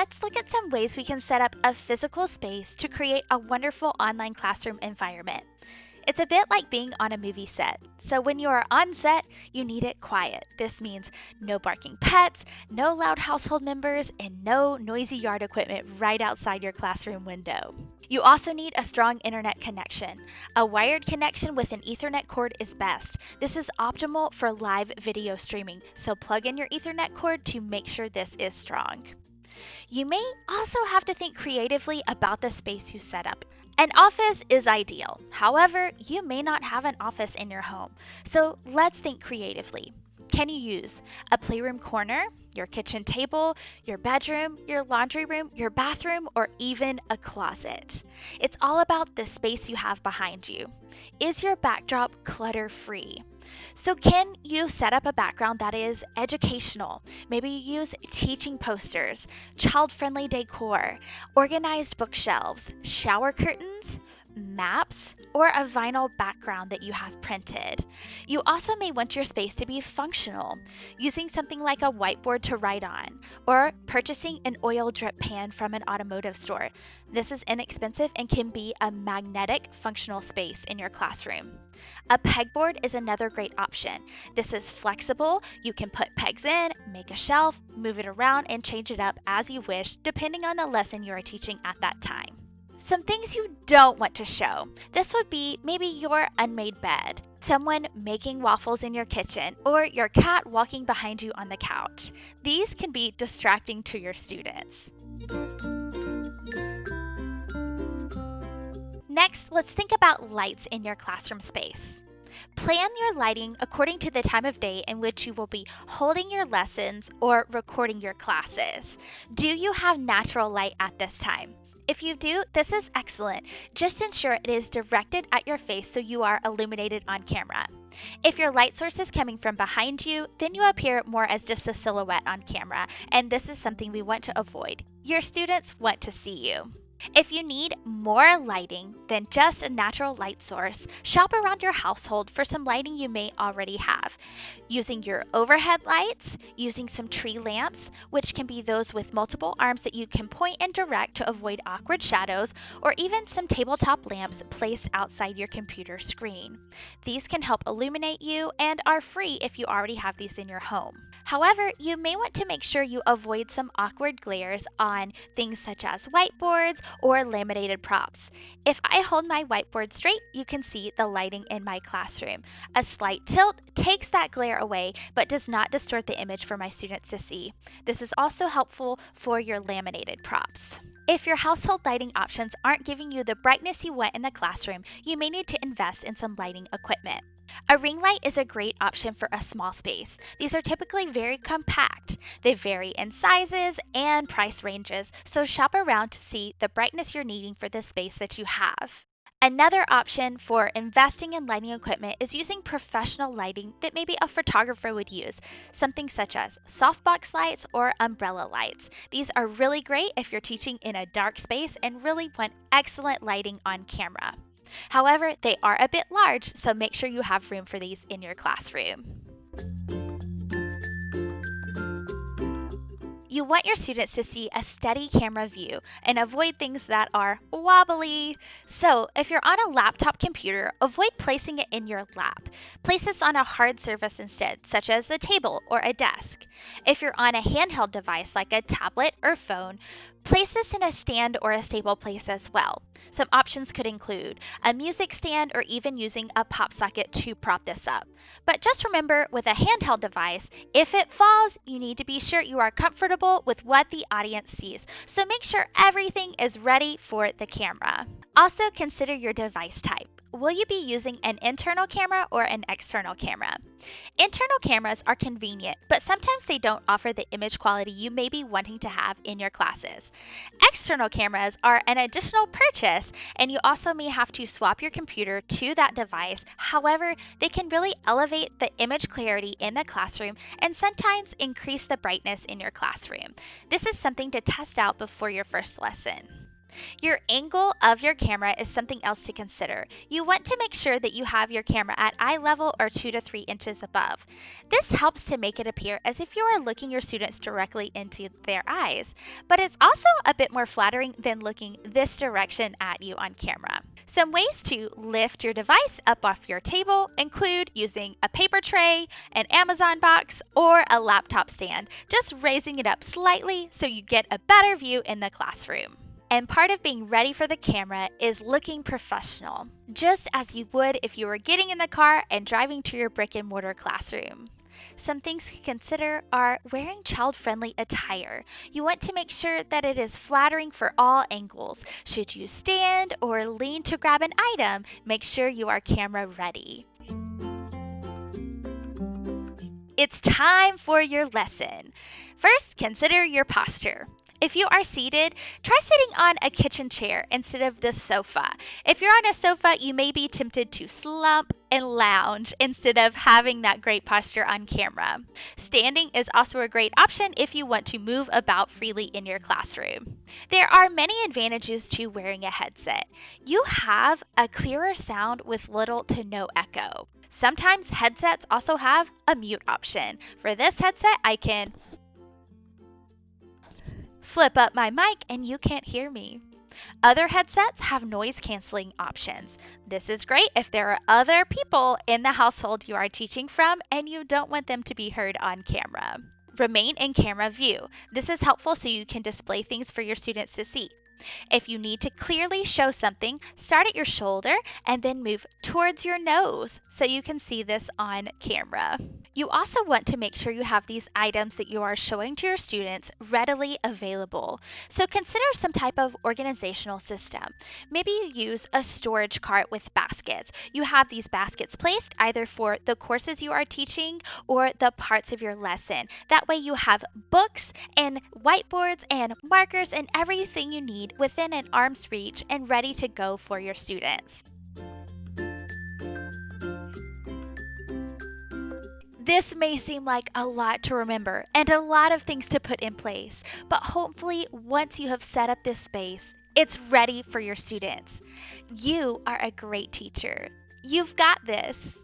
let's look at some ways we can set up a physical space to create a wonderful online classroom environment. It's a bit like being on a movie set. So when you are on set, you need it quiet. This means no barking pets, no loud household members, and no noisy yard equipment right outside your classroom window. You also need a strong internet connection. A wired connection with an Ethernet cord is best. This is optimal for live video streaming, so plug in your Ethernet cord to make sure this is strong. You may also have to think creatively about the space you set up. An office is ideal. However, you may not have an office in your home. So let's think creatively. Can you use a playroom corner, your kitchen table, your bedroom, your laundry room, your bathroom, or even a closet? It's all about the space you have behind you. Is your backdrop clutter-free? So can you set up a background that is educational? Maybe you use teaching posters, child-friendly decor, organized bookshelves, shower curtains, maps, or a vinyl background that you have printed. You also may want your space to be functional, using something like a whiteboard to write on, or purchasing an oil drip pan from an automotive store. This is inexpensive and can be a magnetic functional space in your classroom. A pegboard is another great option. This is flexible. You can put pegs in, make a shelf, move it around, and change it up as you wish, depending on the lesson you are teaching at that time. Some things you don't want to show. This would be maybe your unmade bed, someone making waffles in your kitchen, or your cat walking behind you on the couch. These can be distracting to your students. Next, let's think about lights in your classroom space. Plan your lighting according to the time of day in which you will be holding your lessons or recording your classes. Do you have natural light at this time? If you do, this is excellent. Just ensure it is directed at your face so you are illuminated on camera. If your light source is coming from behind you, then you appear more as just a silhouette on camera, and this is something we want to avoid. Your students want to see you. If you need more lighting than just a natural light source, shop around your household for some lighting you may already have. Using your overhead lights, using some tree lamps, which can be those with multiple arms that you can point and direct to avoid awkward shadows, or even some tabletop lamps placed outside your computer screen. These can help illuminate you and are free if you already have these in your home. However, you may want to make sure you avoid some awkward glares on things such as whiteboards or laminated props. If I hold my whiteboard straight, you can see the lighting in my classroom. A slight tilt takes that glare away, but does not distort the image for my students to see. This is also helpful for your laminated props. If your household lighting options aren't giving you the brightness you want in the classroom, you may need to invest in some lighting equipment. A ring light is a great option for a small space. These are typically very compact. They vary in sizes and price ranges, so shop around to see the brightness you're needing for the space that you have. Another option for investing in lighting equipment is using professional lighting that maybe a photographer would use, something such as softbox lights or umbrella lights. These are really great if you're teaching in a dark space and really want excellent lighting on camera. However, they are a bit large, so make sure you have room for these in your classroom. You want your students to see a steady camera view and avoid things that are wobbly. So if you're on a laptop computer, avoid placing it in your lap. Place this on a hard surface instead, such as a table or a desk. If you're on a handheld device like a tablet or phone, place this in a stand or a stable place as well. Some options could include a music stand or even using a pop socket to prop this up. But just remember, with a handheld device, if it falls, you need to be sure you are comfortable with what the audience sees. So make sure everything is ready for the camera. Also consider your device type. Will you be using an internal camera or an external camera? Internal cameras are convenient, but sometimes they don't offer the image quality you may be wanting to have in your classes. External cameras are an additional purchase, and you also may have to swap your computer to that device. However, they can really elevate the image clarity in the classroom and sometimes increase the brightness in your classroom. This is something to test out before your first lesson. Your angle of your camera is something else to consider. You want to make sure that you have your camera at eye level or 2 to 3 inches above. This helps to make it appear as if you are looking your students directly into their eyes, but it's also a bit more flattering than looking this direction at you on camera. Some ways to lift your device up off your table include using a paper tray, an Amazon box, or a laptop stand, just raising it up slightly so you get a better view in the classroom. And part of being ready for the camera is looking professional, just as you would if you were getting in the car and driving to your brick and mortar classroom. Some things to consider are wearing child-friendly attire. You want to make sure that it is flattering for all angles. Should you stand or lean to grab an item, make sure you are camera ready. It's time for your lesson. First, consider your posture. If you are seated, try sitting on a kitchen chair instead of the sofa. If you're on a sofa, you may be tempted to slump and lounge instead of having that great posture on camera. Standing is also a great option if you want to move about freely in your classroom. There are many advantages to wearing a headset. You have a clearer sound with little to no echo. Sometimes headsets also have a mute option. For this headset, I can flip up my mic and you can't hear me. Other headsets have noise canceling options. This is great if there are other people in the household you are teaching from and you don't want them to be heard on camera. Remain in camera view. This is helpful so you can display things for your students to see. If you need to clearly show something, start at your shoulder and then move towards your nose so you can see this on camera. You also want to make sure you have these items that you are showing to your students readily available. So consider some type of organizational system. Maybe you use a storage cart with baskets. You have these baskets placed either for the courses you are teaching or the parts of your lesson. That way you have books and whiteboards and markers and everything you need within an arm's reach and ready to go for your students. This may seem like a lot to remember and a lot of things to put in place, but hopefully once you have set up this space, it's ready for your students. You are a great teacher. You've got this.